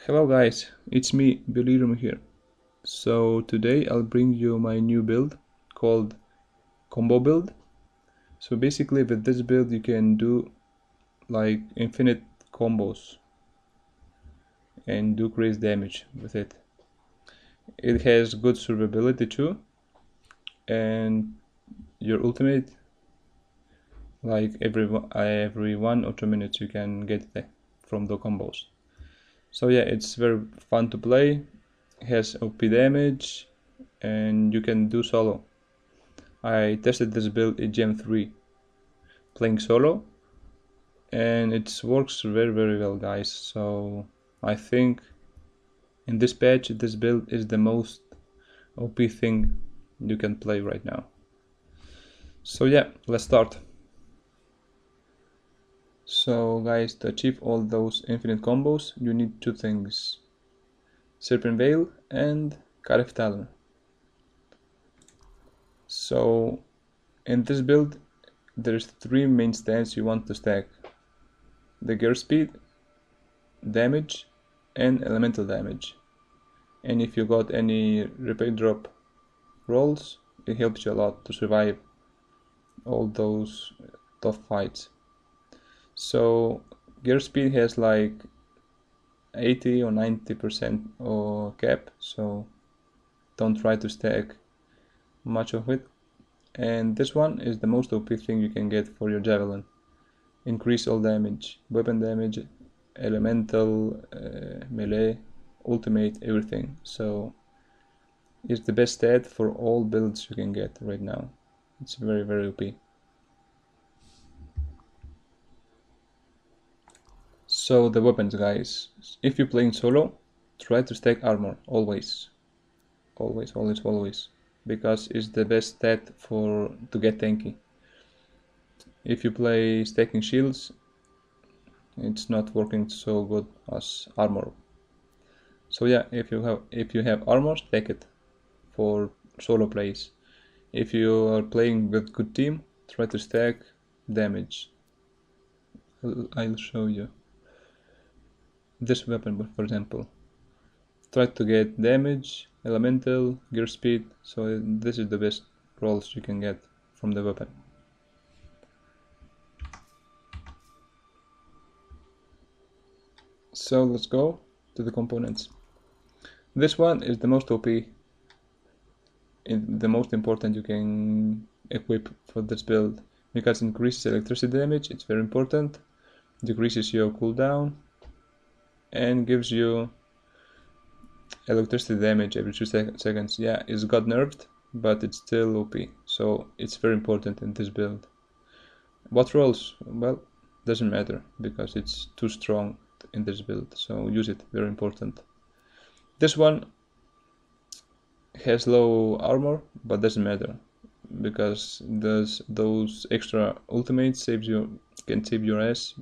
Hello guys, it's me, Velirium here. So today I'll bring you my new build called Combo Build. So basically with this build you can do like infinite combos and do crazy damage with it. It has good survivability too, and your ultimate, like every 1 or 2 minutes you can get it from the combos. So yeah, it's very fun to play, has OP damage, and you can do solo. I tested this build in GM3 playing solo, and it works very well, guys. So I think in this patch this build is the most OP thing you can play right now. So yeah, let's start. So guys, to achieve all those infinite combos you need 2 things: Serpent Veil and Cariff Talon. So in this build there's 3 main stats you want to stack: the gear speed, damage, and elemental damage. And if you got any repair drop rolls, it helps you a lot to survive all those tough fights. So gear speed has like 80 or 90% or cap, so don't try to stack much of it. And this one is the most OP thing you can get for your javelin: increase all damage, weapon damage, elemental, melee, ultimate, everything. So it's the best stat for all builds you can get right now. It's very OP. So the weapons, guys, if you're playing solo, try to stack armor always, because it's the best stat to get tanky. If you play stacking shields, it's not working so good as armor. So yeah, if you have armor, stack it for solo plays. If you are playing with good team, try to stack damage. I'll show you this weapon, for example. Try to get damage, elemental, gear speed. So this is the best rolls you can get from the weapon. So let's go to the components. This one is the most OP, the most important you can equip for this build, because it increases electricity damage. It's very important, decreases your cooldown, and gives you electricity damage every 2 seconds. Yeah, it's got nerfed, but it's still OP, so it's very important in this build. What rolls? Well, doesn't matter, because it's too strong in this build, so use it, very important. This one has low armor, but doesn't matter, because those extra ultimates can save your ass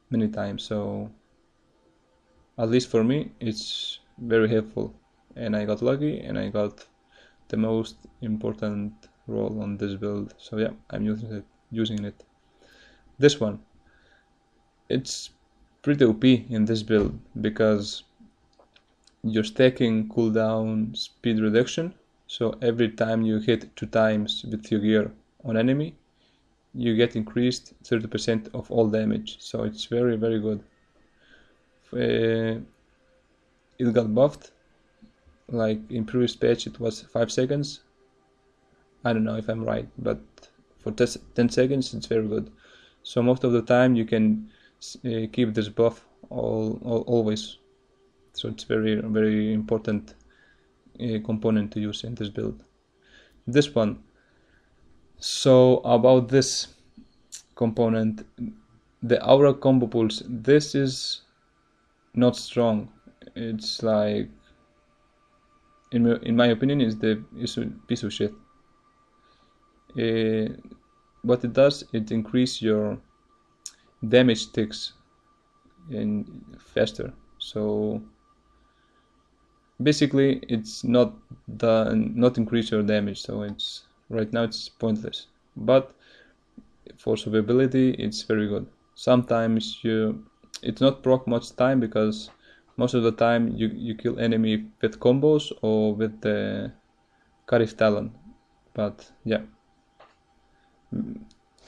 many times. So at least for me it's very helpful, and I got lucky and I got the most important role on this build. So yeah, I'm using it. This one, it's pretty OP in this build, because you're stacking cooldown speed reduction. So every time you hit 2 times with your gear on enemy, you get increased 30% of all damage. So it's very good. It got buffed, like in previous patch it was 5 seconds. I don't know if I'm right, but for 10 seconds it's very good. So most of the time you can keep this buff always. So it's very important component to use in this build. This one, so about this component, the aura combo pulse, this is not strong. It's like, in my opinion, is a piece of shit. What it does, it increases your damage ticks and faster. So basically it's not increase your damage, so it's right now it's pointless. But for survivability it's very good. Sometimes it's not proc much time, because most of the time you kill enemy with combos or with the Cariff Talon, but yeah,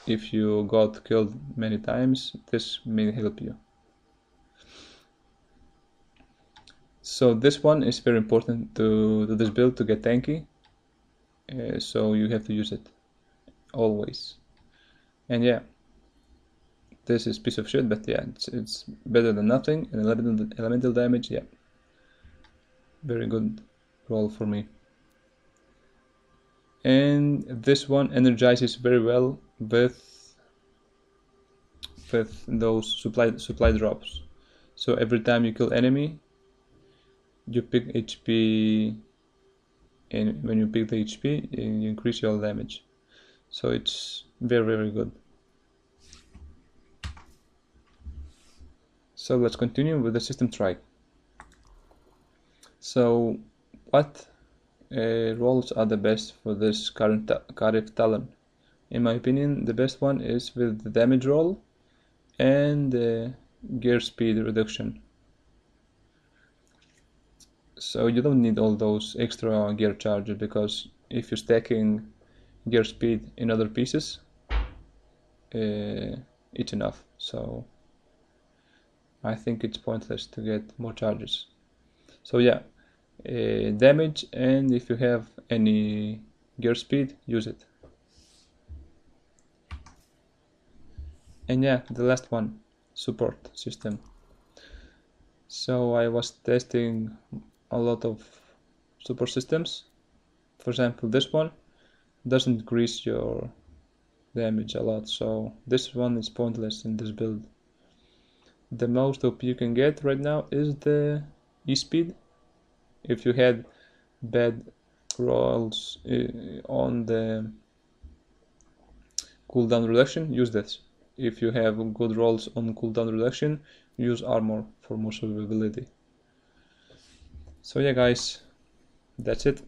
if you got killed many times, this may help you. So this one is very important to this build to get tanky, so you have to use it always. And yeah, this is piece of shit, but yeah, it's better than nothing. And elemental damage, yeah, very good roll for me. And this one energizes very well with those supply drops. So every time you kill enemy, you pick HP, and when you pick the HP, you increase your damage. So it's very good. So let's continue with the system trike. So what rolls are the best for this current Cariff Talon? In my opinion, the best one is with the damage roll and gear speed reduction. So you don't need all those extra gear charges, because if you're stacking gear speed in other pieces, it's enough. So I think it's pointless to get more charges. So yeah, damage, and if you have any gear speed, use it. And yeah, the last one, support system. So I was testing a lot of support systems. For example, this one doesn't increase your damage a lot, so this one is pointless in this build. The most OP you can get right now is the E-speed. If you had bad rolls on the cooldown reduction, use this. If you have good rolls on cooldown reduction, use armor for more survivability. So yeah guys, that's it.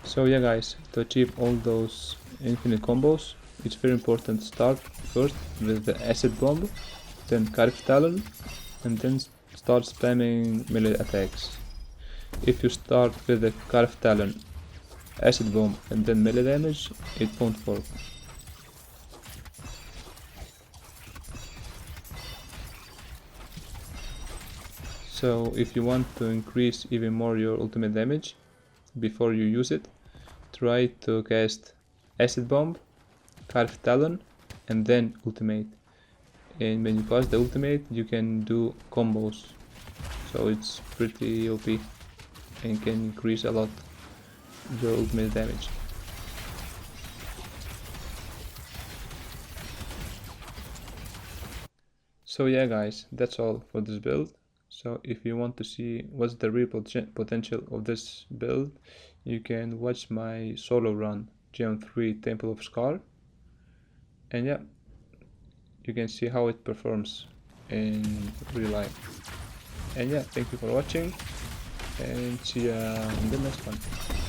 So yeah guys, to achieve all those infinite combos, it's very important to start first with the acid bomb, then Cariff Talon, and then start spamming melee attacks. If you start with the Cariff Talon, acid bomb, and then melee damage, it won't work. So if you want to increase even more your ultimate damage before you use it, try to cast acid bomb, Cariff Talon, and then ultimate. And when you cast the ultimate, you can do combos. So it's pretty OP and can increase a lot your ultimate damage. So yeah guys, that's all for this build. So if you want to see what's the real potential of this build, you can watch my solo run, GM3 Temple of Scar. And yeah, you can see how it performs in real life. And yeah, thank you for watching, and see ya in the next one.